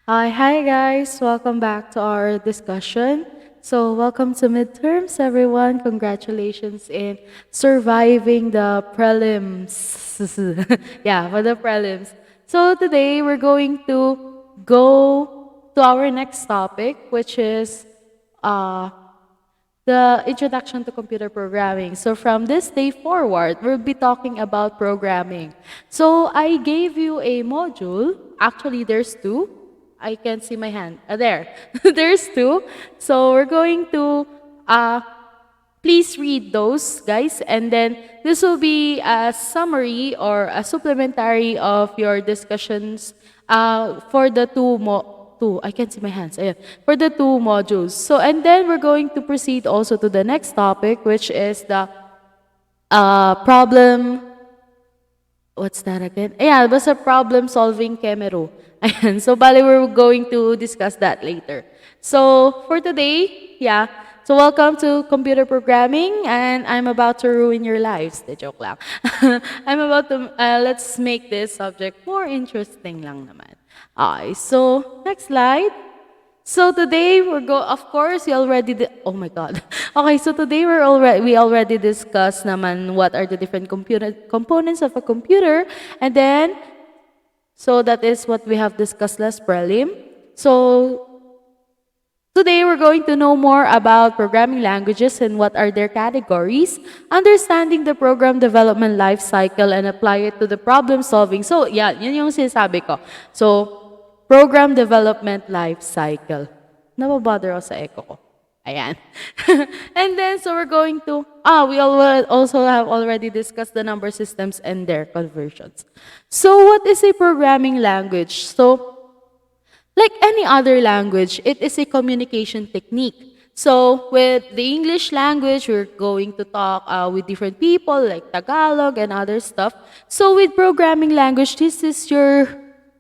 Hi guys, welcome back to our discussion. So, welcome to midterms, everyone. Congratulations in surviving the prelims. Yeah, for the prelims. So, today we're going to go to our next topic, which is uh, the introduction to computer programming. So from this day forward, we'll be talking about programming. So I gave you a module. Actually, there's two. I can see my hand. There. There's two. So we're going to please read those, guys, and then this will be a summary or a supplementary of your discussions for the two. I can see my hands. Ayan. For the two modules. So, and then we're going to proceed also to the next topic, which is the problem. What's that again? Yeah, it was a problem solving Kemero. Ayan. So, bali, we're going to discuss that later. So, for today, yeah. So, welcome to computer programming, and I'm about to ruin your lives. The joke lang. I'm about to, let's make this subject more interesting lang naman. Okay, so, next slide. So today of course you already oh my god. Okay, so today we already discussed naman what are the different computer components of a computer, and then so that is what we have discussed last prelim. So today we're going to know more about programming languages and what are their categories, understanding the program development life cycle and apply it to the problem solving. So yeah, yun yung sinasabi ko. So program development life cycle. Nababother ako sa echo ko. Ayan. And then, so we're going to, also have already discussed the number systems and their conversions. So what is a programming language? So, like any other language, it is a communication technique. So with the English language, we're going to talk with different people like Tagalog and other stuff. So with programming language, this is your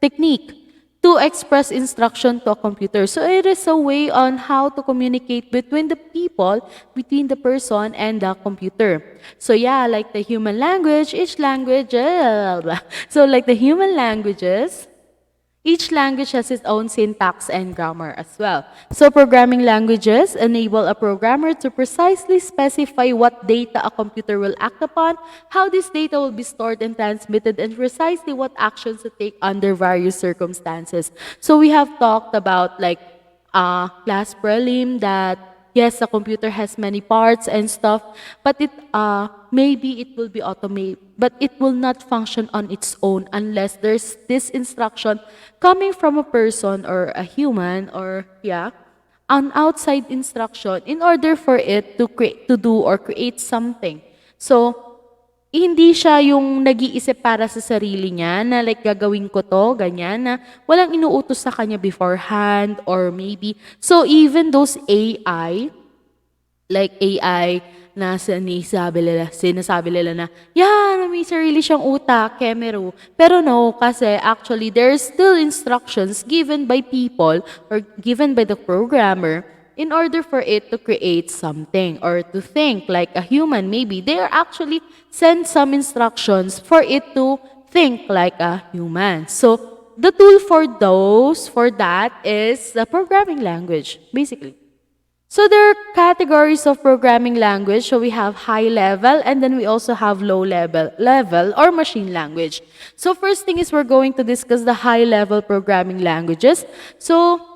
technique to express instruction to a computer. So it is a way on how to communicate between the people, between the person and the computer. So yeah, like the human language, so like the human languages, each language has its own syntax and grammar as well. So programming languages enable a programmer to precisely specify what data a computer will act upon, how this data will be stored and transmitted, and precisely what actions to take under various circumstances. So we have talked about like class prelim that yes, a computer has many parts and stuff, but it maybe it will be automated, but it will not function on its own unless there's this instruction coming from a person or a human or yeah, an outside instruction in order for it to create to do or create something. So hindi siya yung nag-iisip para sa sarili niya na like gagawin ko to, ganyan, na walang inuutos sa kanya beforehand or maybe. So even those AI, like AI na sinasabi nila na, yeah, may sarili siyang utak, kemero. Pero no, kasi actually there's still instructions given by people or given by the programmer in order for it to create something or to think like a human. Maybe they are actually send some instructions for it to think like a human. So the tool for that is the programming language, basically. So there are categories of programming language. So we have high level and then we also have low level or machine language. So first thing is we're going to discuss the high level programming languages. So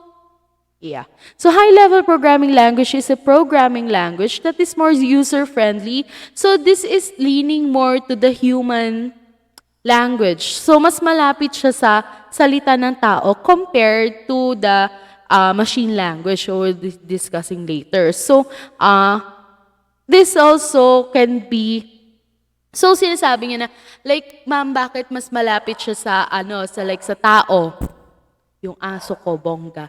yeah. So high-level programming language is a programming language that is more user-friendly. So this is leaning more to the human language. So mas malapit siya sa salita ng tao compared to the machine language we'll be discussing later. So this also can be so sinasabi niya na like ma'am bakit mas malapit siya sa sa tao? Yung aso ko, bongga.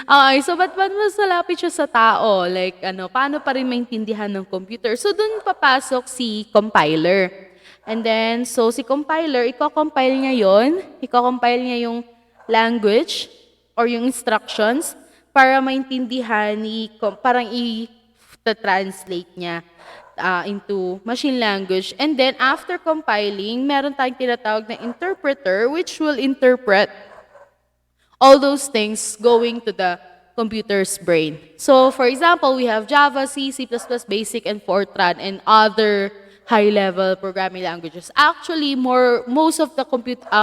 Okay, so ba't mas malapit siya sa tao? Like, paano pa rin maintindihan ng computer? So, dun papasok si compiler. And then, so si compiler, i-compile niya yung language or yung instructions para maintindihan, parang i-translate niya into machine language. And then, after compiling, meron tayong tinatawag na interpreter which will interpret all those things going to the computer's brain. So, for example, we have Java, C, C++, Basic, and Fortran, and other high-level programming languages. Actually, most of the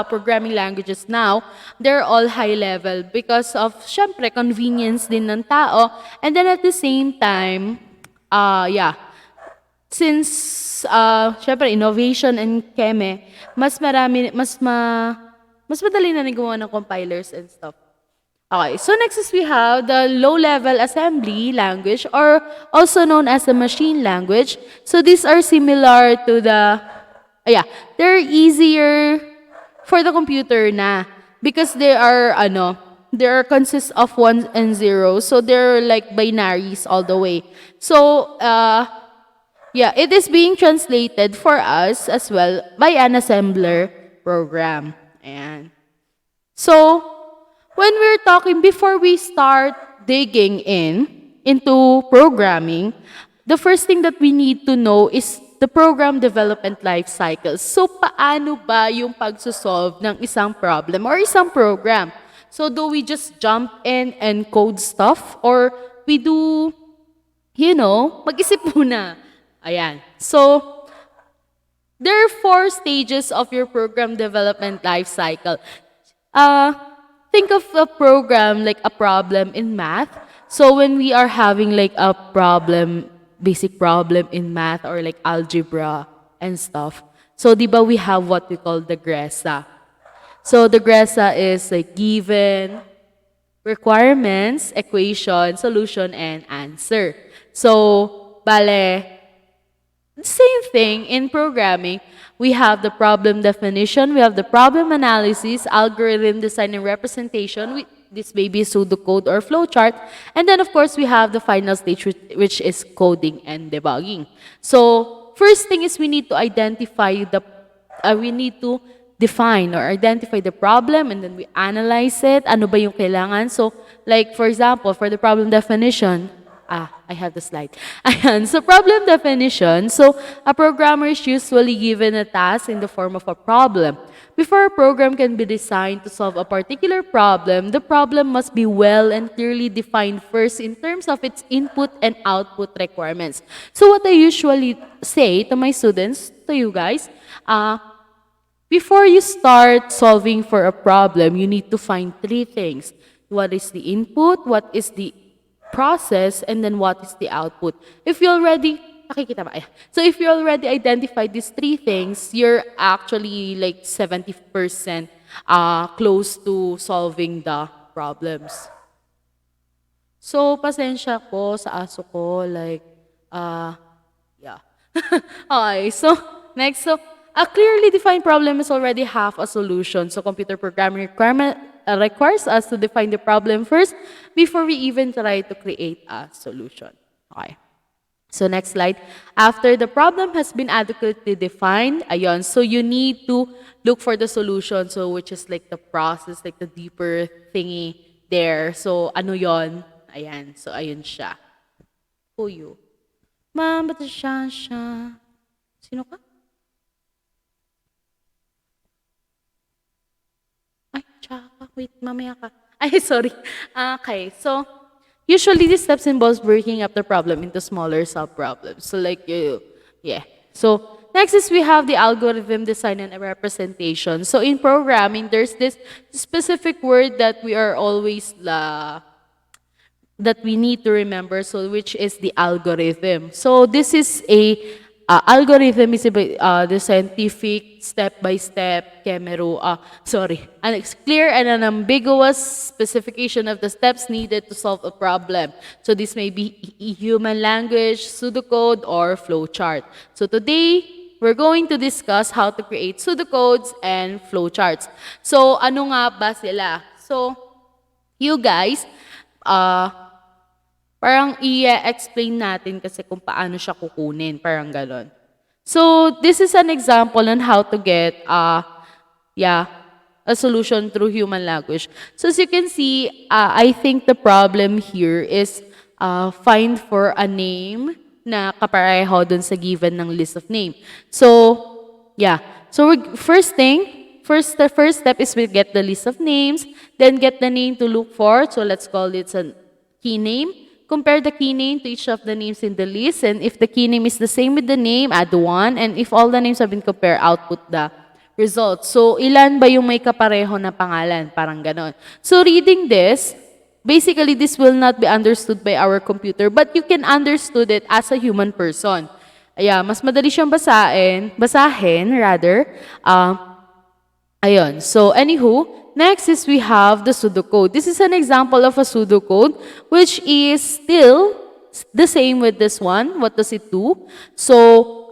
programming languages now, they're all high-level because of, syempre, convenience din ng tao. And then at the same time, since, syempre, innovation and keme, mas madali na nagawa ng compilers and stuff. Okay, so next is we have the low-level assembly language, or also known as the machine language. So these are similar to the, they're easier for the computer na because they are consist of ones and zeros. So they're like binaries all the way. So it is being translated for us as well by an assembler program. And so when we're talking, before we start digging into programming, the first thing that we need to know is the program development life cycle. So, paano ba yung pagsosolve ng isang problem or isang program? So, do we just jump in and code stuff? Or we do, mag-isip muna. Ayan. So, there are 4 stages of your program development life cycle. Think of a program like a problem in math. So when we are having like a basic problem in math or like algebra and stuff, so diba we have what we call the GRESA. So the GRESA is like given, requirements, equation, solution, and answer. So, same thing in programming. We have the problem definition, we have the problem analysis, algorithm design and representation. This may be pseudocode or flowchart. And then, of course, we have the final stage, which is coding and debugging. So, first thing is we need to define or identify the problem, and then we analyze it. Ano ba yung kailangan? So, like, for example, for the problem definition, I have the slide. Ayan. So, problem definition. So, a programmer is usually given a task in the form of a problem. Before a program can be designed to solve a particular problem, the problem must be well and clearly defined first in terms of its input and output requirements. So, what I usually say to my students, to you guys, before you start solving for a problem, you need to find 3 things. What is the input? What is the process, and then what is the output? If you already, so if you already identified these 3 things, you're actually like 70% close to solving the problems. So, pasensya ko sa aso ko, like, okay, so, next, so, a clearly defined problem is already half a solution. So, computer programming requires us to define the problem first before we even try to create a solution. Okay. So, next slide. After the problem has been adequately defined, ayon, so you need to look for the solution, so which is like the process, like the deeper thingy there. So, ano yon? Ayan. So, ayun siya. Who you? Ma'am, ba't siya? Sino ka? Wait, mamaya ka. Ay, sorry. Okay, so usually these steps involves breaking up the problem into smaller sub-problems. So like, So next is we have the algorithm design and representation. So in programming, there's this specific word that we are always that we need to remember, so which is the algorithm. So this is algorithm is the scientific step-by-step an clear and unambiguous specification of the steps needed to solve a problem. So this may be human language, pseudocode, or flowchart. So today, we're going to discuss how to create pseudocodes and flowcharts. So ano nga ba sila? So you guys, parang i-explain natin kasi kung paano siya kukunin, parang galon. So, this is an example on how to get a solution through human language. So, as you can see, I think the problem here is find for a name na kapareho dun sa given ng list of name. So, So, first thing, the first step is we get the list of names, then get the name to look for. So let's call it a key name. Compare the key name to each of the names in the list, and if the key name is the same with the name, add 1, and if all the names have been compared, output the results. So ilan ba yung may kapareho na pangalan? Parang ganon. So reading this, basically this will not be understood by our computer, but you can understood it as a human person. Mas madali siyang basahin rather. Ayun. So, anywho, next is we have the pseudocode. This is an example of a pseudocode, which is still the same with this one. What does it do? So,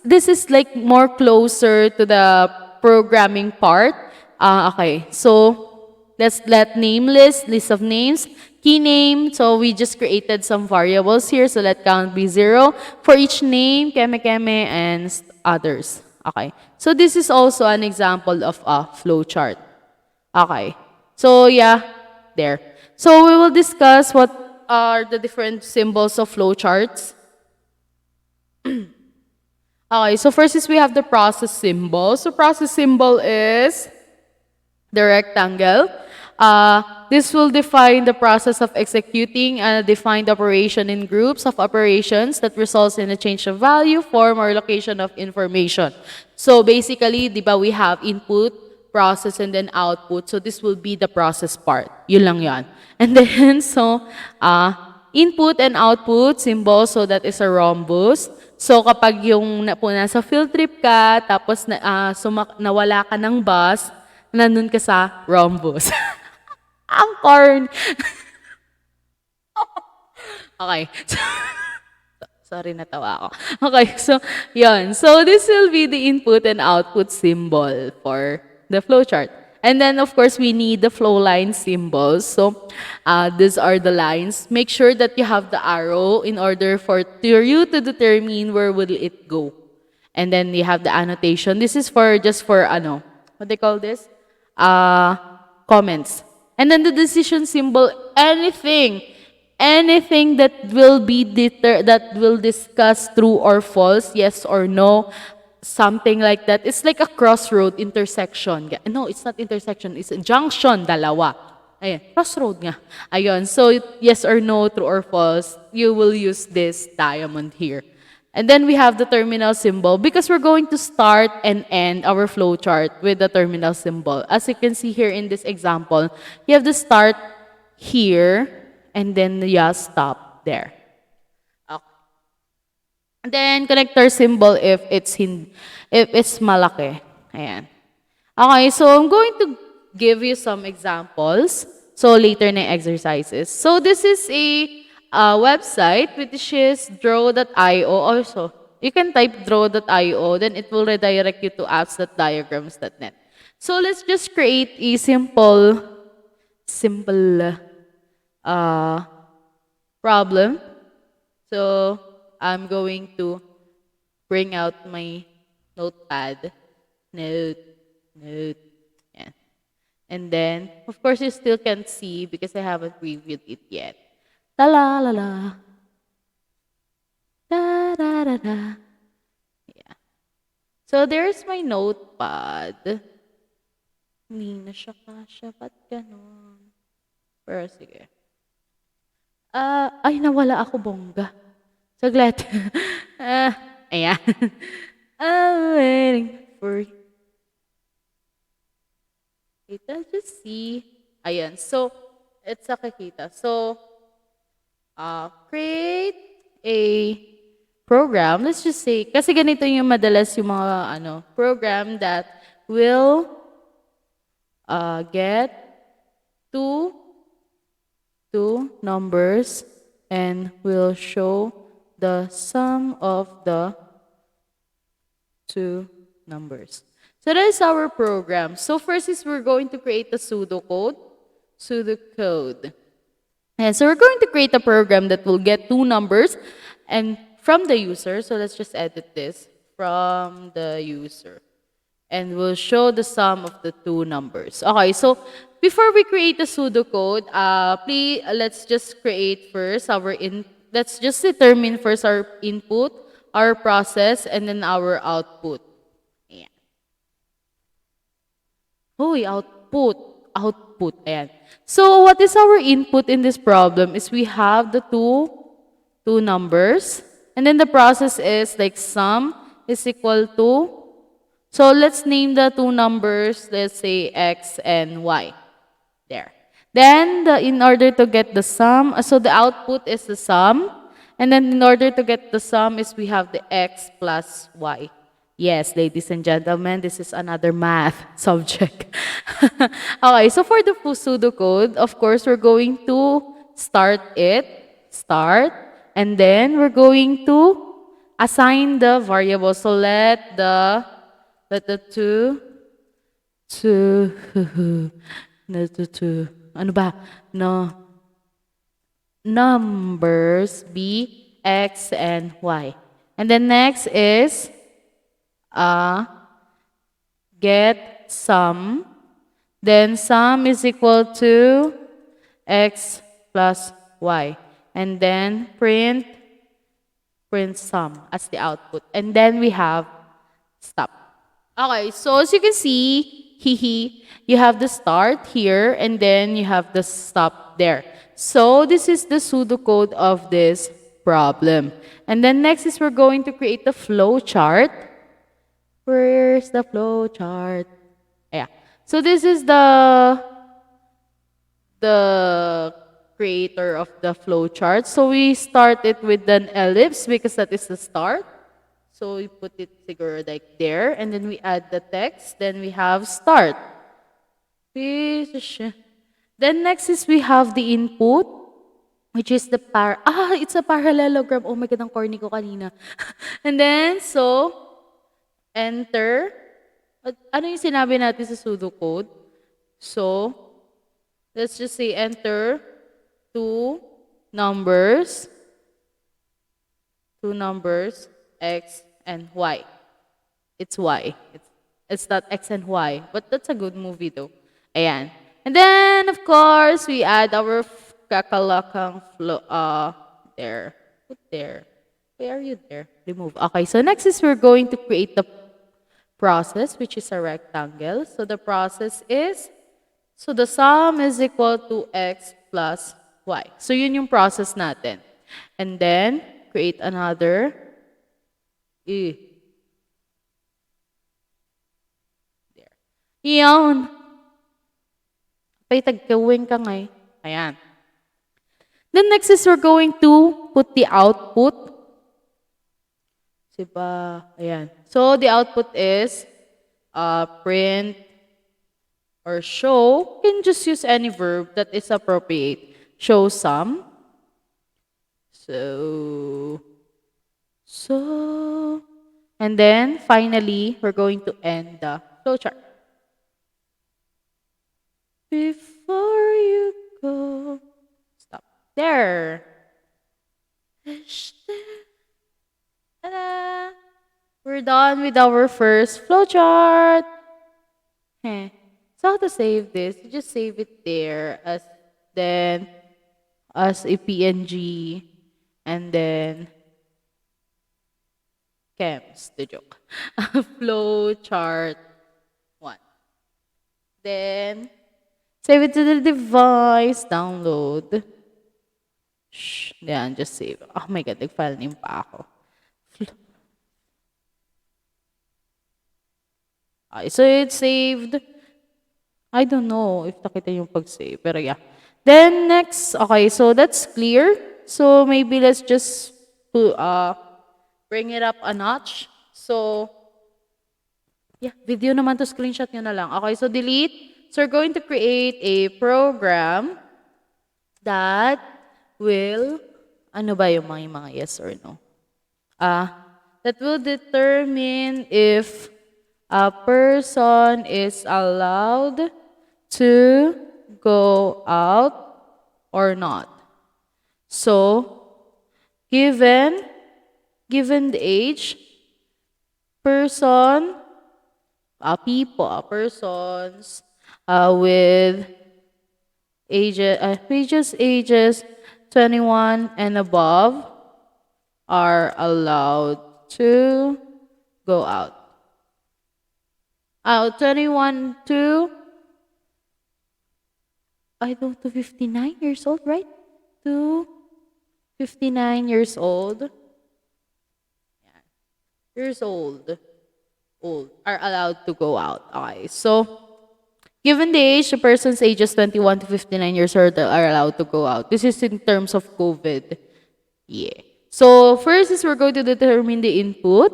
this is like more closer to the programming part. Okay. So, let's let name list of names, key name. So, we just created some variables here. So, let count be 0 for each name, keme, and others. Okay. So this is also an example of a flowchart. Okay. So yeah, there. So we will discuss what are the different symbols of flowcharts. Okay. So first is we have the process symbol. So process symbol is the rectangle. This will define the process of executing a defined operation in groups of operations that results in a change of value, form, or location of information. So basically, di ba, we have input, process, and then output. So this will be the process part. Yun lang yan. And then, so, input and output symbol, so that is a rhombus. So kapag yung nasa field trip ka, tapos nawala ka ng bus, nandun ka sa rhombus. Ang corn. Okay. Sorry, natawa ako. Okay, so, yun. So, this will be the input and output symbol for the flowchart. And then, of course, we need the flow line symbols. So, these are the lines. Make sure that you have the arrow in order for you to determine where will it go. And then, you have the annotation. This is for just for, what they call this? Comments. And then the decision symbol, anything that will be that will discuss true or false, yes or no, something like that. It's like a crossroad intersection. No, it's not intersection. It's a junction, dalawa. Ayan, crossroad nga. Ayun, so yes or no, true or false, you will use this diamond here. And then we have the terminal symbol because we're going to start and end our flowchart with the terminal symbol. As you can see here in this example, you have the start here and then stop there. Okay. And then connector symbol if it's malaki. Ayan. Okay, so I'm going to give you some examples. So later na exercises. So this is a website which is draw.io also. You can type draw.io, then it will redirect you to apps.diagrams.net. So let's just create a simple problem. So I'm going to bring out my notepad. Note. Yeah. And then, of course, you still can't see because I haven't previewed it yet. La la la la. Da da da da. Yeah. So there's my notepad. Hindi na siya kasya. Ba't ganon? Pero sige. Ay, nawala ako bongga. Saglit. Ayan. I'm waiting for you. Kita, just see. Ayan. So, it's nakikita. So, create a program. Let's just say, kasi ganito yung madalas yung mga program that will get two numbers and will show the sum of the two numbers. So that is our program. So first is we're going to create a pseudocode. And so we're going to create a program that will get two numbers and from the user. So let's just edit this from the user. And we'll show the sum of the two numbers. Okay, so before we create the pseudocode, please let's just create first let's just determine first our input, our process, and then our output. Yeah. Hoy, output. Output. Ayan. So, what is our input in this problem is we have the two numbers. And then the process is like sum is equal to, so let's name the two numbers, let's say x and y. There. Then, in order to get the sum, so the output is the sum. And then in order to get the sum is we have the x plus y. Yes, ladies and gentlemen, this is another math subject. Okay, so for the pseudocode, of course, we're going to start, and then we're going to assign the variable. So let the two, ano ba? No, numbers be x and y. And then next is get sum. Then sum is equal to x plus y. And then print sum as the output. And then we have stop. Okay, so as you can see, you have the start here and then you have the stop there. So this is the pseudocode of this problem. And then next is we're going to create the flow chart. Where's the flow chart? Yeah. So this is the creator of the flow chart. So we start it with an ellipse because that is the start. So we put it figure like there, and then we add the text. Then we have start. Then next is we have the input, which is the it's a parallelogram. Oh my God, ang corny ko kanina. And then, so, enter. Ano yung sinabi natin sa pseudocode? So, let's just say enter two numbers, x and y. It's y. It's not x and y, but that's a good movie though. Ayan. And then, of course, we add our kakalakang flow, there. Put there. Where are you there? Remove. Okay, so next is we're going to create the process, which is a rectangle. So the process is, so the sum is equal to x plus y. So yun yung process natin. And then, create another. There. Iyon. Tagkawin ka nga eh. Ayan. Then next is we're going to put the output. Diba? Ayan. So the output is print or show. You can just use any verb that is appropriate. Show sum. So, and then finally, we're going to end the flowchart. Before you go, stop there. Ta-da! We're done with our first flowchart. So how to save this? You just save it there as a PNG, and then chems, the joke. Flowchart 1. Then save it to the device, download. Yan, just save. Oh my God, nag-file name pa ako. Okay, so it's saved. I don't know if nakita yung pag-save, pero yeah. Then next, okay, so that's clear. So maybe let's just bring it up a notch. So, yeah, video naman to, screenshot nyo na lang. Okay, so delete. So we're going to create a program that will, ano ba yung mga yes or no? That will determine if a person is allowed to go out or not. So, given the age, persons with ages 21 and above are allowed to go out. 21 to I don't to 59 years old, right? To 59 years old. Years old are allowed to go out. Okay. So, given the age, the person's ages 21 to 59 years old are allowed to go out. This is in terms of COVID. Yeah. So, first is we're going to determine the input,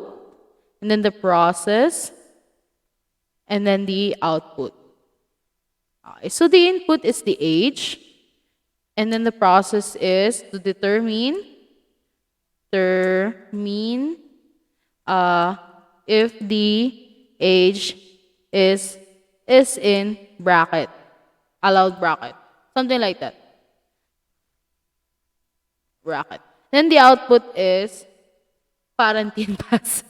and then the process, and then the output. Okay. So, the input is the age, and then the process is to determine uh, if the age is in bracket, allowed bracket, something like that, bracket. Then the output is quarantine pass.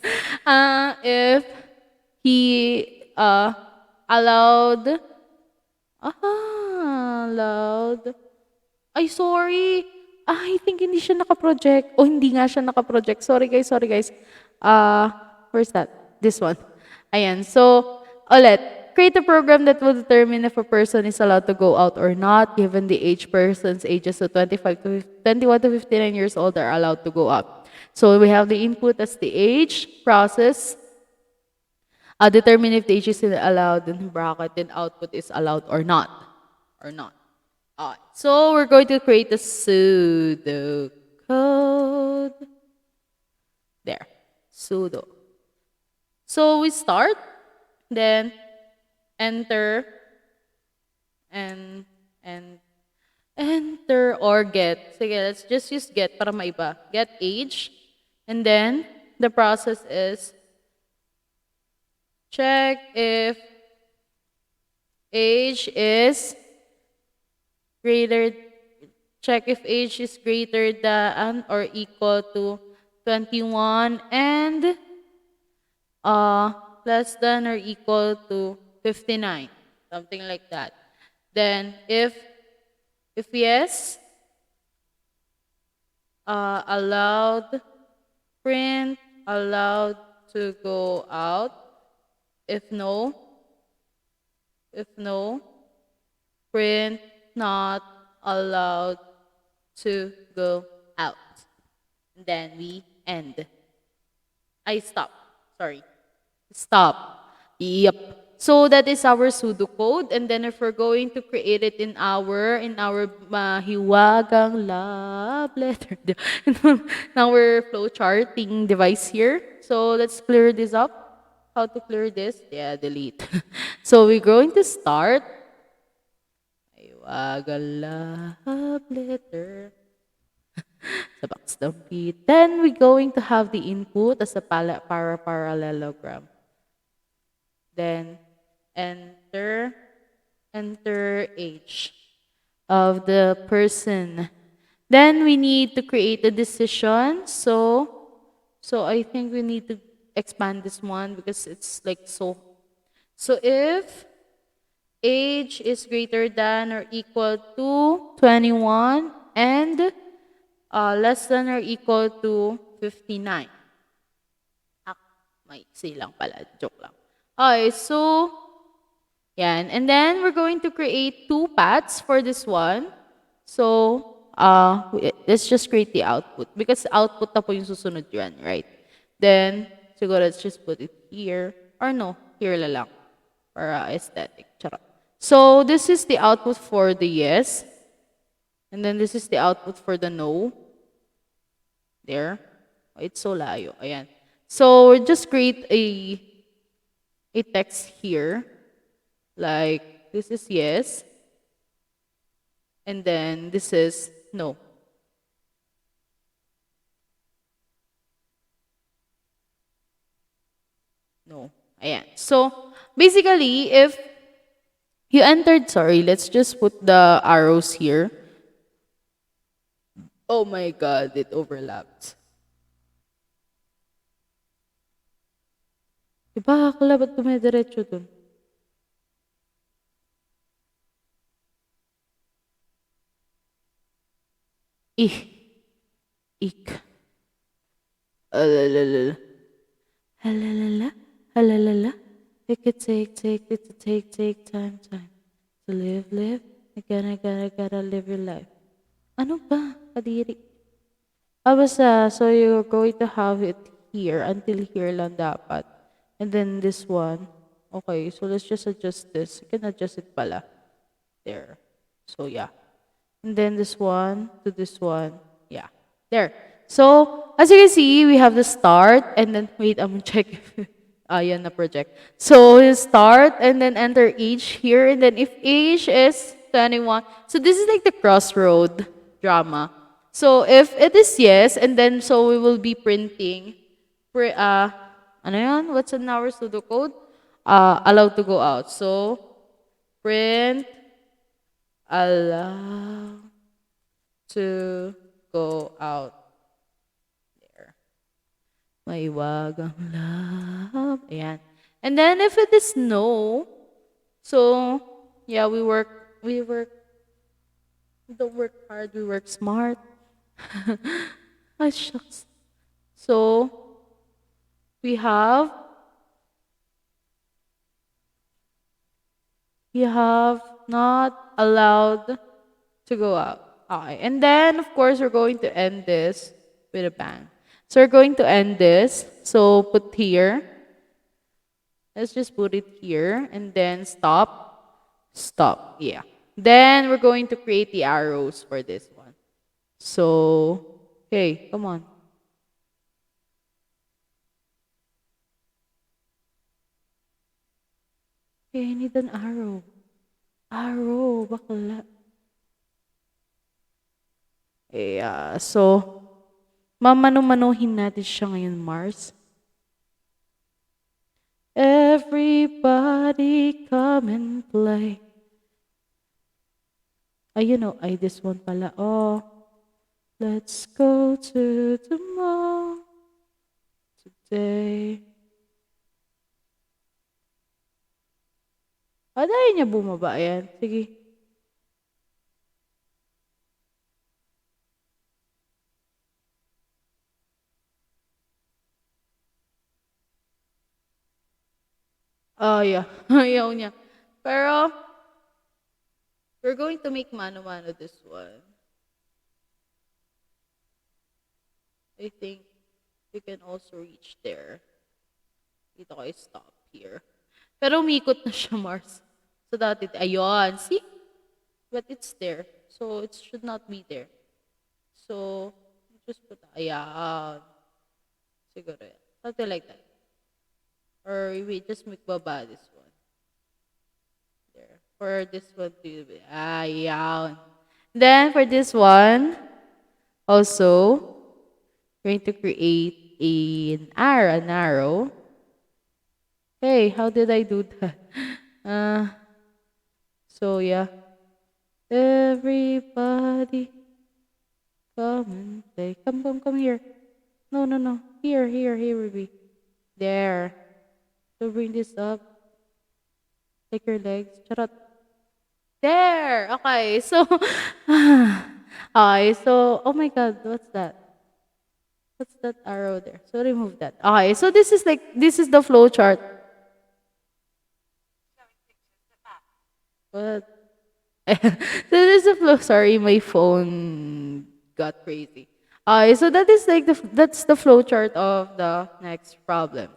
If he allowed, allowed. Ay, sorry. I think hindi siya naka-project. O hindi nga siya naka-project. Sorry guys. Where's that? This one. Ayan. So, ulit. Create a program that will determine if a person is allowed to go out or not, given the age person's ages of 21 to 59 years old are allowed to go out. So, we have the input as the age, process, determine if the age is allowed, then bracket, then output is allowed or not. Alright, so we're going to create a pseudo code. There, pseudo. So we start, then enter, and enter or get. Sige, let's just use get para maiba. Get age, and then the process is check if age is greater, check if age is greater than or equal to 21 and less than or equal to 59, something like that. Then if yes, allowed, print allowed to go out. If no, print not allowed to go out. And then we end. Stop. Sorry. Stop. Yep. So that is our pseudocode. And then if we're going to create it in our mahiwagang love letter, in our flowcharting device here. So let's clear this up. How to clear this? Yeah, delete. So we're going to start. Mahiwagang love letter. Sa box ng beat. Then we're going to have the input as a parallelogram. Then enter age of the person. Then we need to create a decision. So I think we need to expand this one because it's like so. So if age is greater than or equal to 21 and less than or equal to 59. Maiksi lang pala. Joke lang. Okay, so, yan. And then, we're going to create two paths for this one. So, let's just create the output. Because output na po yung susunod yan, right? Then, siguro let's just put it here. Or no, here la lang. Para aesthetic. Charot. So, this is the output for the yes. And then, this is the output for the no. There. Oh, it's so layo. Ayan. So, we'll just create a text here. Like, this is yes. And then, this is no. No. Ayan. So, basically, if you entered, sorry, let's just put the arrows here. Oh my God, it overlapped. Diba, akala ba't dumidiretso dun? Ik. Alalala. Alalala. Alalala. It could take time. To live. I gotta live your life. Ano ba? Kadiri. Basta, so you're going to have it here until here lang dapat. And then this one. Okay, so let's just adjust this. You can adjust it pala. There. So yeah. And then this one to this one. Yeah. There. So, as you can see, we have the start and then, wait, I'm gonna check if, yan na project. So, you start and then enter age here. And then if age is 21, so this is like the crossroad drama. So, if it is yes, and then so we will be printing, ano yan? What's in our pseudocode? Allowed to go out. So, print allow to go out. There. Maiwagang love. Ayan. And then if it is no, so yeah, we don't work hard, we work smart. Ay, shucks. So we have not allowed to go out. Okay. And then, of course, we're going to end this with a bang. So we're going to end this. So put here. Let's just put it here. And then stop. Stop. Yeah. Then we're going to create the arrows for this one. So, okay, come on. Okay, I need an arrow. Arrow, bakla. Yeah, so, mamano-manohin natin siya ngayon, Mars. Everybody come and play. Ay, this one pala. Oh, let's go to the mall today. Dahil niya bumaba yan. Sige. Oh, yeah. Ayaw niya. Pero, we're going to make mano-mano this one. I think we can also reach there. Dito kayo stop here. Pero umikot na siya, Mars. So, dati, ayun. See? But it's there. So, it should not be there. So, just put, ayan. Siguro yan. Something like that. Or wait, just make baba this one. There. For this one to be, ayan. Then, for this one, also, we're going to create an arrow. Hey, how did I do that? So yeah. Everybody come and play. Come here. No. Here we be. There. So bring this up. Take your legs. Charot. There. Okay. So okay, so oh my god, what's that? What's that arrow there? So remove that. Okay, so this is the flow chart. What? So this is the flow. Sorry, my phone got crazy. Okay, so that's the flow chart of the next problem.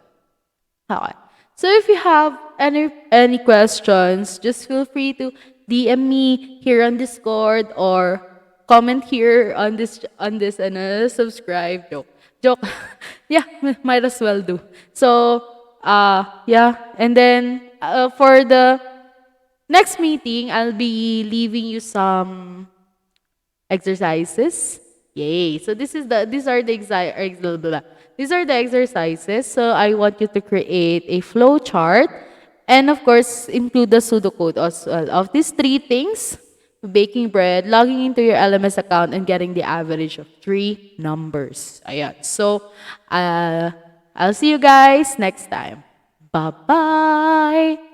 Okay. So if you have any questions, just feel free to DM me here on Discord or comment here on this and subscribe. Joke. Yeah, might as well do. So yeah, and then for the next meeting, I'll be leaving you some exercises. Yay! So these are the exercises. So I want you to create a flow chart, and of course include the pseudocode as well of these three things: baking bread, logging into your LMS account, and getting the average of 3 numbers. Ayan. So I'll see you guys next time. Bye bye.